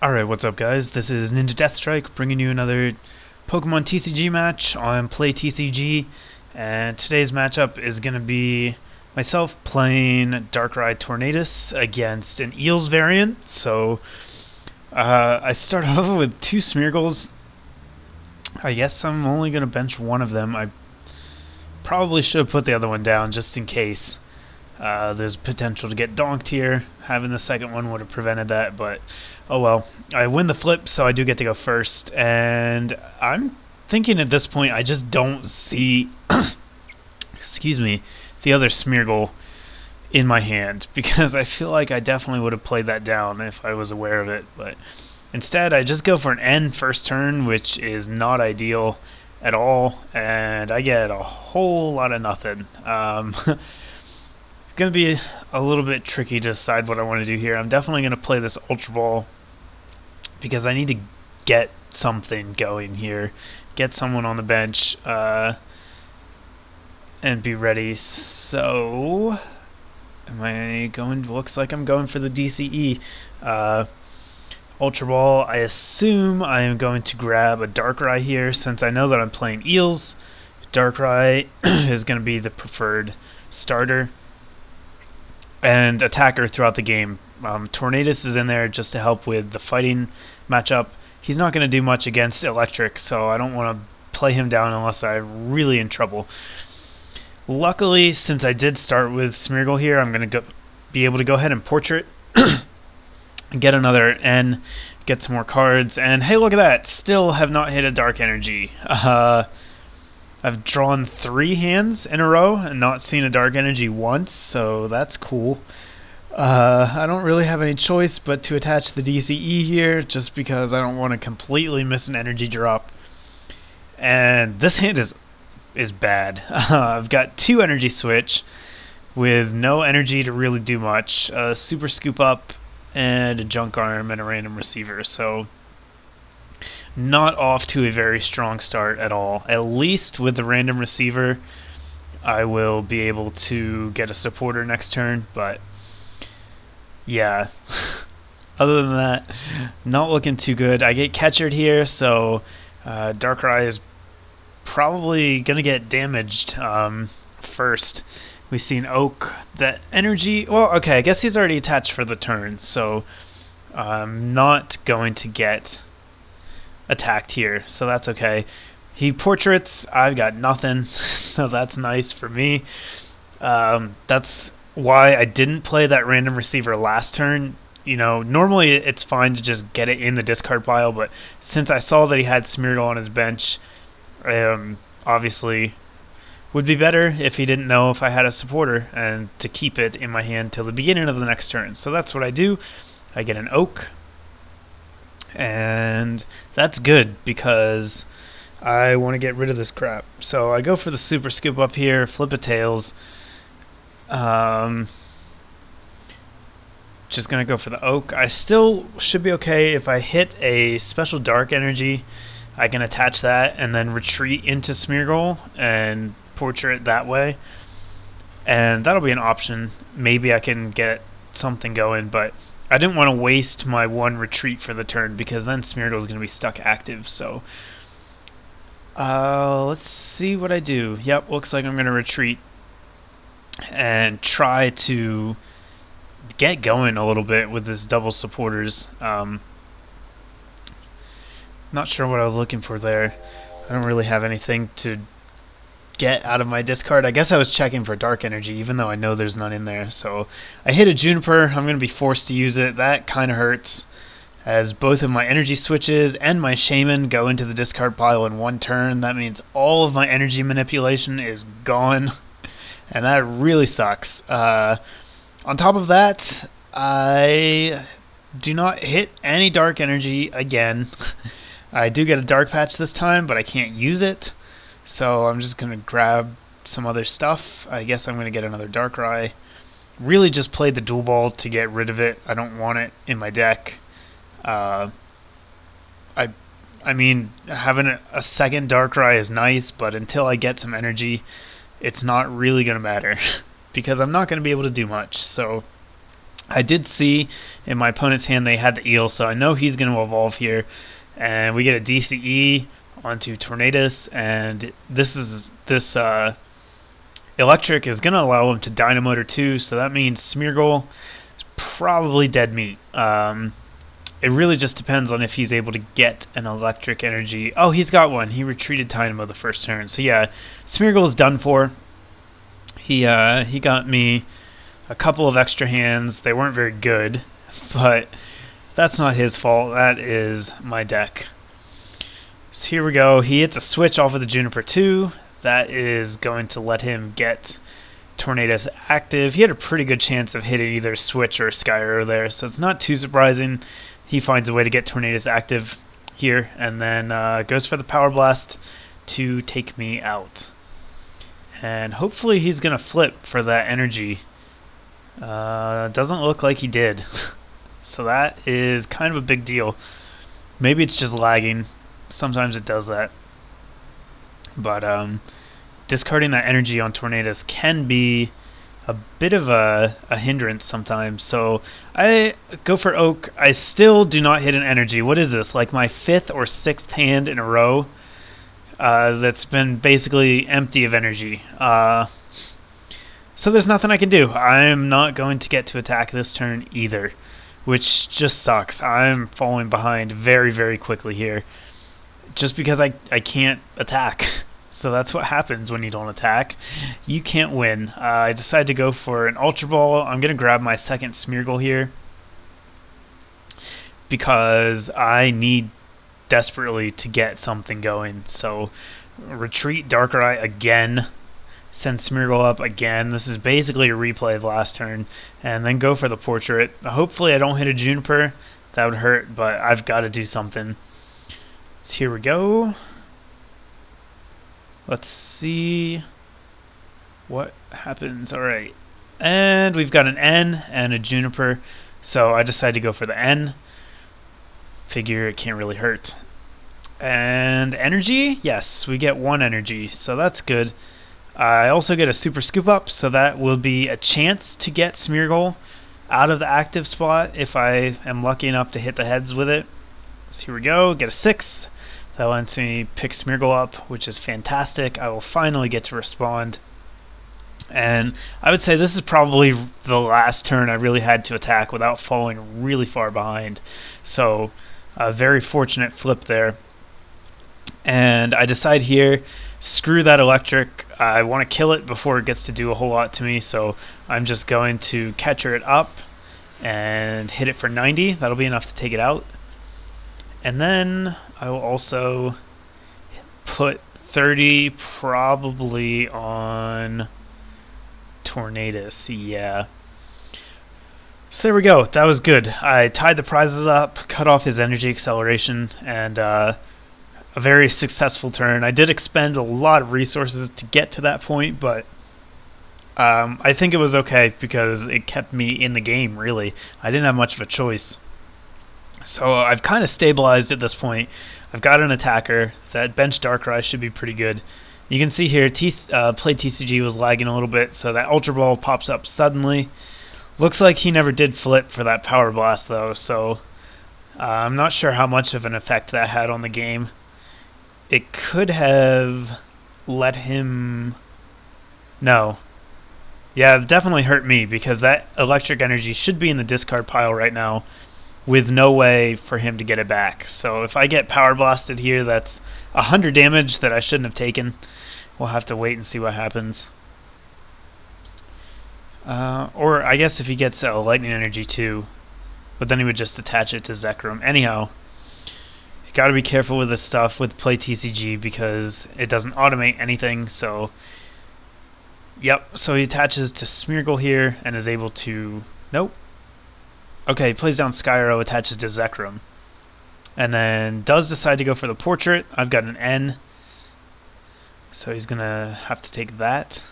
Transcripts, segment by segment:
Alright, what's up guys? This is NinjaDeathStrike bringing you another Pokemon TCG match on Play TCG, and today's matchup is going to be myself playing Darkrai Tornadus against an Eels variant. So I start off with two Smeargles. I guess I'm only going to bench one of them. I probably should have put the other one down just in case. There's potential to get donked here. Having the second one would have prevented that, but oh well. I win the flip, so I do get to go first, and I'm thinking at this point I just don't see excuse me, the other Smeargle in my hand, because I feel like I definitely would have played that down if I was aware of it, but instead I just go for an N first turn, which is not ideal at all, and I get a whole lot of nothing. Going to be a little bit tricky to decide what I want to do here. I'm definitely going to play this Ultra Ball because I need to get something going here, get someone on the bench, and be ready. So, am I going? Looks like I'm going for the DCE. Ultra Ball, I assume I am going to grab a Darkrai here since I know that I'm playing Eels. Darkrai is going to be the preferred starter and attacker throughout the game. Tornadus is in there just to help with the fighting matchup. He's not going to do much against electric, so I don't want to play him down unless I'm really in trouble. Luckily, since I did start with Smeargle here, I'm going to be able to go ahead and Portrait, get another N, get some more cards, and hey, look at that! Still have not hit a Dark Energy. I've drawn 3 hands in a row and not seen a Dark Energy once, so that's cool. I don't really have any choice but to attach the DCE here, just because I don't want to completely miss an energy drop. And this hand is bad. I've got 2 energy switch with no energy to really do much, a super scoop up and a junk arm and a random receiver, so not off to a very strong start at all. At least with the random receiver, I will be able to get a supporter next turn, but yeah. Other than that, not looking too good. I get catchered here, so Darkrai is probably going to get damaged first. We've seen Oak, that energy, well, okay, I guess he's already attached for the turn, so I'm not going to get attacked here, so that's okay. He Portraits, I've got nothing, so that's nice for me. That's why I didn't play that random receiver last turn. You know, normally it's fine to just get it in the discard pile, but since I saw that he had Smeargle on his bench, obviously would be better if he didn't know if I had a supporter and to keep it in my hand till the beginning of the next turn. So that's what I do. I get an Oak, and that's good because I want to get rid of this crap. So I go for the super scoop up here, flip a tails. Just gonna go for the Oak. I still should be okay if I hit a special Dark Energy. I can attach that and then retreat into Smeargle and Portrait that way, and that'll be an option. Maybe I can get something going, but I didn't want to waste my one retreat for the turn because then Smeargle is going to be stuck active. So let's see what I do. Yep, looks like I'm going to retreat and try to get going a little bit with this double supporters. Not sure what I was looking for there. I don't really have anything to get out of my discard. I guess I was checking for Dark Energy, even though I know there's none in there. So I hit a Juniper. I'm going to be forced to use it. That kind of hurts, as both of my energy switches and my Shaman go into the discard pile in one turn. That means all of my energy manipulation is gone, and that really sucks. On top of that, I do not hit any Dark Energy again. I do get a Dark Patch this time, but I can't use it. So I'm just going to grab some other stuff. I guess I'm going to get another Darkrai. Really just played the dual ball to get rid of it. I don't want it in my deck. I mean, having a second Darkrai is nice, but until I get some energy, it's not really going to matter because I'm not going to be able to do much. So I did see in my opponent's hand they had the eel, so I know he's going to evolve here. And we get a DCE onto Tornadus, and this electric is going to allow him to Dynamotor too, so that means Smeargle is probably dead meat. It really just depends on if he's able to get an electric energy. Oh, he's got one. He retreated Dynamo the first turn. So yeah, Smeargle is done for. He got me a couple of extra hands. They weren't very good, but that's not his fault. That is my deck. So here we go. He hits a switch off of the Juniper 2. That is going to let him get Tornadus active. He had a pretty good chance of hitting either switch or Sky Arrow there, so it's not too surprising. He finds a way to get Tornadus active here, and then goes for the Power Blast to take me out. And hopefully he's going to flip for that energy. Doesn't look like he did. So that is kind of a big deal. Maybe it's just lagging. Sometimes it does that. But discarding that energy on Tornadus can be a bit of a hindrance sometimes. So I go for Oak. I still do not hit an energy. What is this? Like my 5th or 6th hand in a row that's been basically empty of energy. So there's nothing I can do. I'm not going to get to attack this turn either, which just sucks. I'm falling behind very, very quickly here just because I can't attack. So that's what happens when you don't attack. You can't win. I decided to go for an Ultra Ball. I'm going to grab my second Smeargle here because I need desperately to get something going. So retreat Darkrai again. Send Smeargle up again. This is basically a replay of last turn. And then go for the Portrait. Hopefully I don't hit a Juniper. That would hurt, but I've got to do something. So here we go. Let's see what happens. All right. And we've got an N and a Juniper. So I decided to go for the N. Figure it can't really hurt. And energy? Yes, we get 1 energy. So that's good. I also get a Super Scoop Up. So that will be a chance to get Smeargle out of the active spot if I am lucky enough to hit the heads with it. So here we go. Get a 6. That lets me pick Smeargle up, which is fantastic. I will finally get to respond. And I would say this is probably the last turn I really had to attack without falling really far behind. So a very fortunate flip there. And I decide here, screw that electric. I want to kill it before it gets to do a whole lot to me. So I'm just going to catcher it up and hit it for 90. That'll be enough to take it out. And then I will also put 30 probably on Tornadus. Yeah. So there we go. That was good. I tied the prizes up, cut off his energy acceleration, and a very successful turn. I did expend a lot of resources to get to that point, but I think it was okay because it kept me in the game, really. I didn't have much of a choice. So I've kind of stabilized at this point. I've got an attacker. That bench Darkrai should be pretty good. You can see here, play TCG was lagging a little bit, so that Ultra Ball pops up suddenly. Looks like he never did flip for that Power Blast, though, so I'm not sure how much of an effect that had on the game. It could have let him... No. Yeah, it definitely hurt me, because that electric energy should be in the discard pile right now, with no way for him to get it back. So if I get Power Blasted here, that's 100 damage that I shouldn't have taken. We'll have to wait and see what happens. Or I guess if he gets a Lightning Energy too, but then he would just attach it to Zekrom. Anyhow, you got to be careful with this stuff with Play TCG because it doesn't automate anything. So, yep, so he attaches to Smeargle here and is able to... Nope. Okay, plays down Sky Arrow, attaches to Zekrom. And then does decide to go for the Portrait. I've got an N. So he's going to have to take that.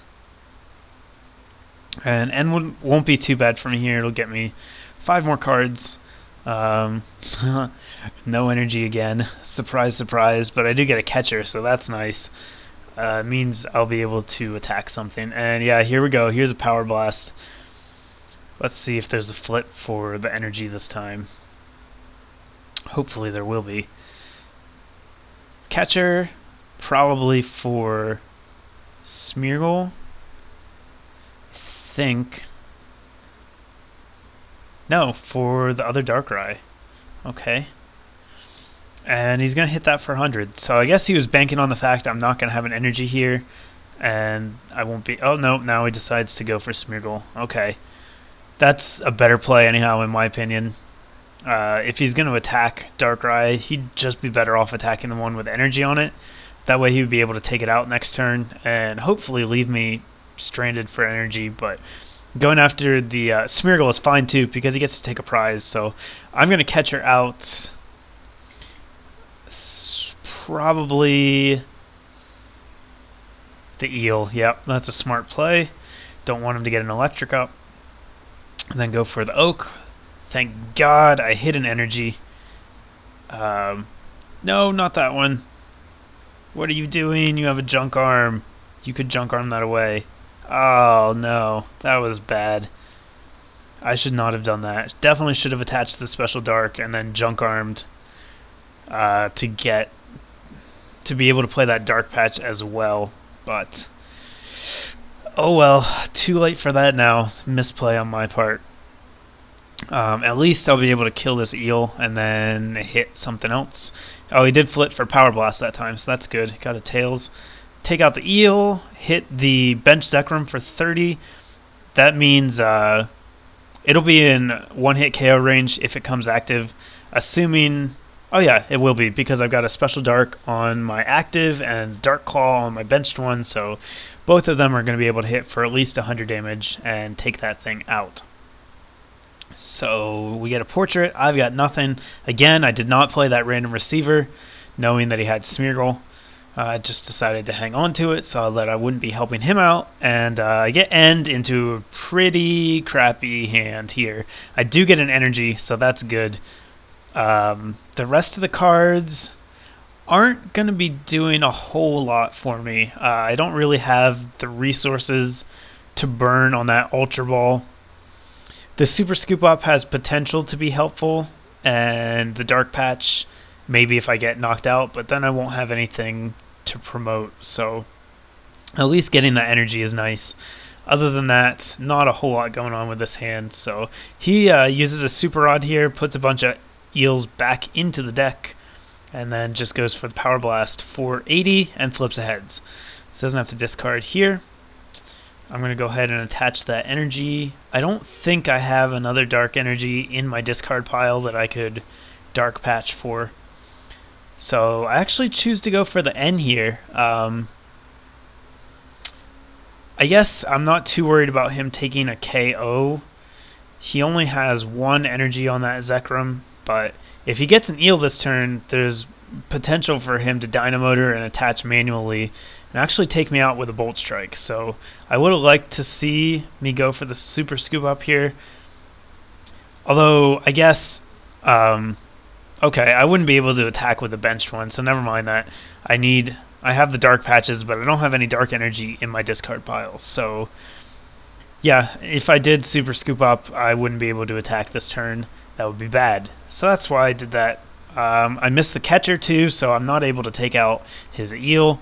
And N won't be too bad for me here. It'll get me 5 more cards. No energy again. Surprise, surprise. But I do get a catcher, so that's nice. Means I'll be able to attack something. And yeah, here we go. Here's a Power Blast. Let's see if there's a flip for the energy this time. Hopefully there will be. Catcher, probably for Smeargle. Think. No, for the other Darkrai. Okay. And he's going to hit that for 100. So I guess he was banking on the fact I'm not going to have an energy here. And I won't be... Oh, no, now he decides to go for Smeargle. Okay. That's a better play anyhow, in my opinion. If he's going to attack Darkrai, he'd just be better off attacking the one with energy on it. That way he would be able to take it out next turn and hopefully leave me stranded for energy. But going after the Smeargle is fine too because he gets to take a prize. So I'm going to catch her out. Probably the Eel. Yep, that's a smart play. Don't want him to get an electric up. And then go for the Oak. Thank God I hit an energy. No, not that one. What are you doing? You have a junk arm. You could junk arm that away. Oh, no. That was bad. I should not have done that. Definitely should have attached the Special Dark and then junk armed to be able to play that Dark Patch as well. But, oh well. Too late for that now. Misplay on my part. At least I'll be able to kill this Eel and then hit something else. Oh, he did flip for Power Blast that time, so that's good. Got a Tails. Take out the Eel, hit the Bench Zekrom for 30. That means it'll be in one-hit KO range if it comes active, assuming... Oh yeah, it will be, because I've got a Special Dark on my active and Dark Claw on my benched one, so both of them are going to be able to hit for at least 100 damage and take that thing out. So we get a Portrait. I've got nothing. Again, I did not play that random receiver, knowing that he had Smeargle. I just decided to hang on to it so that I wouldn't be helping him out. And I get End into a pretty crappy hand here. I do get an energy, so that's good. The rest of the cards aren't going to be doing a whole lot for me. I don't really have the resources to burn on that Ultra Ball. The Super Scoop Up has potential to be helpful, and the Dark Patch maybe if I get knocked out, but then I won't have anything to promote, so at least getting that energy is nice. Other than that, not a whole lot going on with this hand, so he uses a Super Rod here, puts a bunch of Eels back into the deck, and then just goes for the Power Blast for 80 and flips a Heads. So doesn't have to discard here. I'm going to go ahead and attach that energy. I don't think I have another Dark Energy in my discard pile that I could Dark Patch for. So I actually choose to go for the N here. I guess I'm not too worried about him taking a KO. He only has one energy on that Zekrom, but if he gets an Eel this turn, there's potential for him to Dynamotor and attach manually and actually take me out with a Bolt Strike. So I would have liked to see me go for the Super Scoop Up here. Although, I guess, okay, I wouldn't be able to attack with the benched one, so never mind that. I have the Dark Patches, but I don't have any Dark Energy in my discard pile. So, yeah, if I did Super Scoop Up, I wouldn't be able to attack this turn. That would be bad. So that's why I did that. I missed the catcher too, so I'm not able to take out his Eel.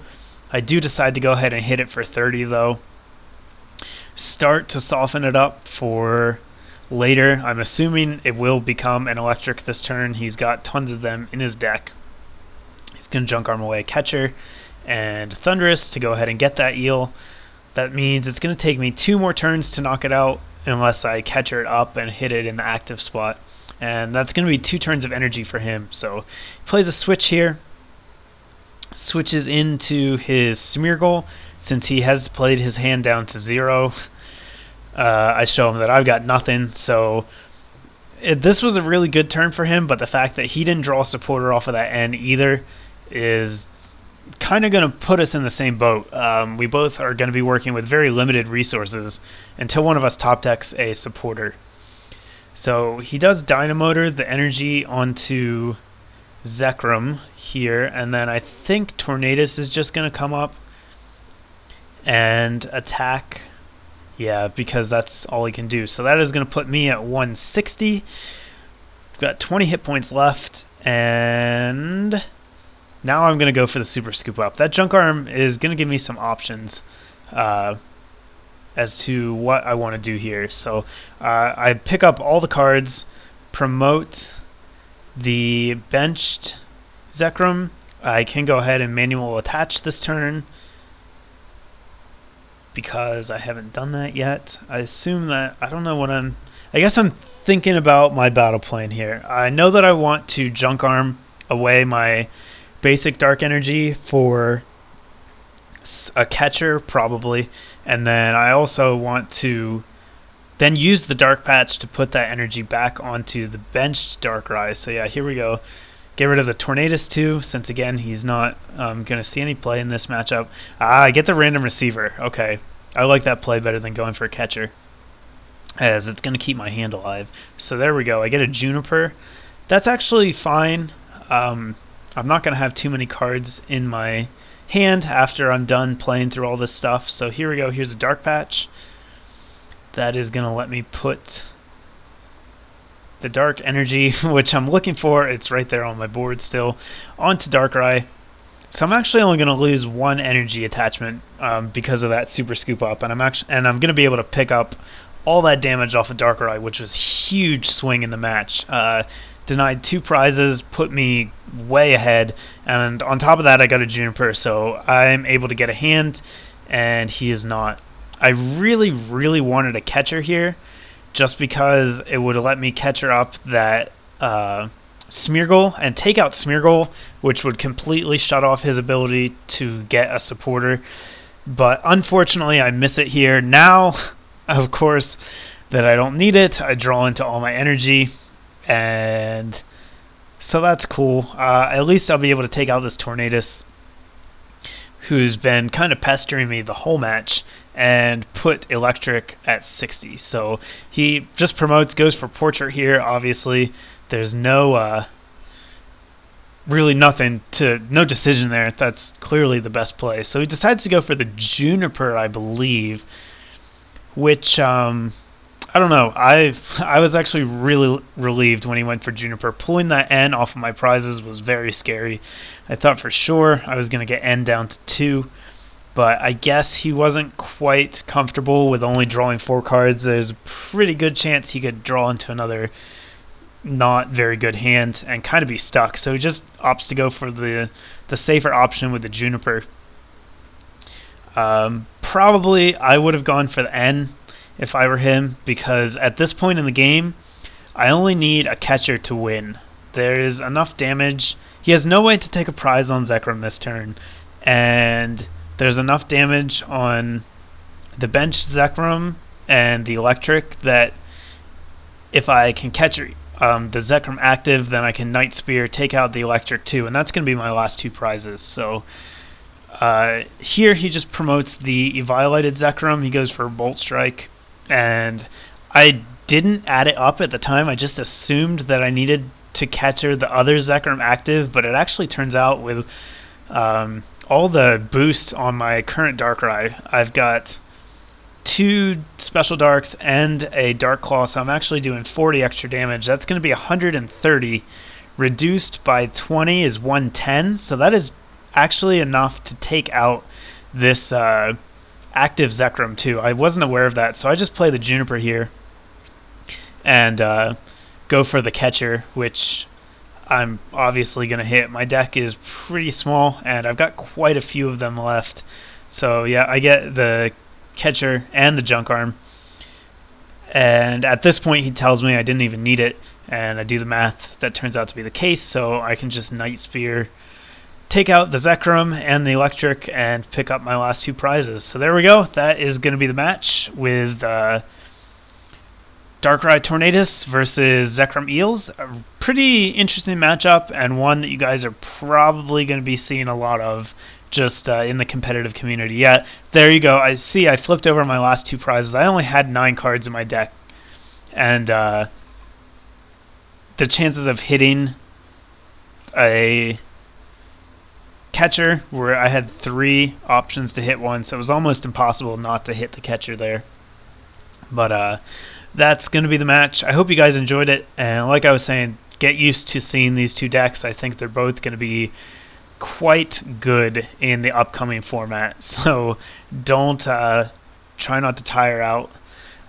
I do decide to go ahead and hit it for 30 though. Start to soften it up for later. I'm assuming it will become an electric this turn. He's got tons of them in his deck. He's going to junk arm away catcher and Thunderous to go ahead and get that Eel. That means it's going to take me 2 more turns to knock it out unless I catcher it up and hit it in the active spot. And that's going to be 2 turns of energy for him. So he plays a switch here. Switches into his Smeargle since he has played his hand down to 0. I show him that I've got nothing. So this was a really good turn for him, but the fact that he didn't draw a supporter off of that N either is kind of going to put us in the same boat. We both are going to be working with very limited resources until one of us top decks a supporter. So he does Dynamotor the energy onto Zekrom here, and then I think Tornadus is just going to come up and attack Yeah, because that's all he can do. So that is going to put me at 160. I've got 20 hit points left, and now I'm going to go for the Super Scoop Up. That Junk Arm is going to give me some options as to what I want to do here. So I pick up all the cards, promote the benched Zekrom. I can go ahead and manual attach this turn, because I haven't done that yet. I assume that, I don't know what I guess I'm thinking about my battle plan here. I know that I want to Junk Arm away my basic Dark Energy for a catcher, probably, and then I also want to then use the Dark Patch to put that energy back onto the benched Darkrai. So yeah, here we go. Get rid of the Tornadus too, since again he's not going to see any play in this matchup. I get the random receiver. Okay, I like that play better than going for a catcher, as it's going to keep my hand alive. So there we go. I get a Juniper. That's actually fine. I'm not going to have too many cards in my hand after I'm done playing through all this stuff. So here we go. Here's a Dark Patch. That is going to let me put the Dark Energy, which I'm looking for, it's right there on my board still, onto Darkrai. So I'm actually only going to lose one energy attachment because of that Super Scoop Up, and I'm going to be able to pick up all that damage off of Darkrai, which was huge swing in the match. Denied 2 prizes, put me way ahead, and on top of that I got a Juniper, so I'm able to get a hand, and he is not. I really wanted a catcher here, just because it would have let me catcher up that Smeargle and take out Smeargle, which would completely shut off his ability to get a supporter. But unfortunately, I miss it here. Now, of course, that I don't need it, I draw into all my energy, and so that's cool. At least I'll be able to take out this Tornadus, who's been kind of pestering me the whole match, and put Electric at 60. So he just promotes, goes for Portrait here. Obviously, there's no really no decision there. That's clearly the best play. So he decides to go for the Juniper, I believe, which I don't know. I was actually really relieved when he went for Juniper. Pulling that N off of my prizes was very scary. I thought for sure I was going to get N down to 2. But I guess he wasn't quite comfortable with only drawing 4 cards. There's a pretty good chance he could draw into another not very good hand and kind of be stuck. So he just opts to go for the safer option with the Juniper. Probably I would have gone for the N if I were him, because at this point in the game, I only need a catcher to win. There is enough damage. He has no way to take a prize on Zekrom this turn, and there's enough damage on the bench Zekrom and the Electric that if I can catch the Zekrom active, then I can Night Spear, take out the Electric too, and that's going to be my last 2 prizes. So here he just promotes the Eviolated Zekrom. He goes for Bolt Strike, and I didn't add it up at the time. I just assumed that I needed to catcher the other Zekrom active, but it actually turns out with all the boosts on my current Darkrai, I've got 2 Special Darks and a Dark Claw, so I'm actually doing 40 extra damage. That's going to be 130. Reduced by 20 is 110, so that is actually enough to take out this active Zekrom too. I wasn't aware of that, so I just play the Juniper here and go for the catcher, which I'm obviously going to hit. My deck is pretty small, and I've got quite a few of them left. So yeah, I get the catcher and the Junk Arm. And at this point, he tells me I didn't even need it, and I do the math. That turns out to be the case, so I can just Night Spear, take out the Zekrom and the Electric, and pick up my last 2 prizes. So there we go. That is going to be the match with Darkrai Tornadus versus Zekrom Eels. A pretty interesting matchup, and one that you guys are probably going to be seeing a lot of just in the competitive community. Yeah, there you go. I see I flipped over my last 2 prizes. I only had 9 cards in my deck, and the chances of hitting a catcher where I had 3 options to hit one, so it was almost impossible not to hit the catcher there. But that's going to be the match. I hope you guys enjoyed it, and like I was saying, get used to seeing these two decks. I think they're both going to be quite good in the upcoming format, so don't try not to tire out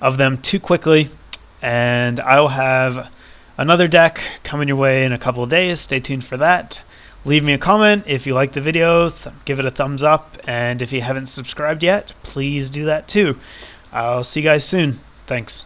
of them too quickly. And I'll have another deck coming your way in a couple of days. Stay tuned for that. Leave me a comment if you like the video, give it a thumbs up, and if you haven't subscribed yet, please do that too. I'll see you guys soon. Thanks.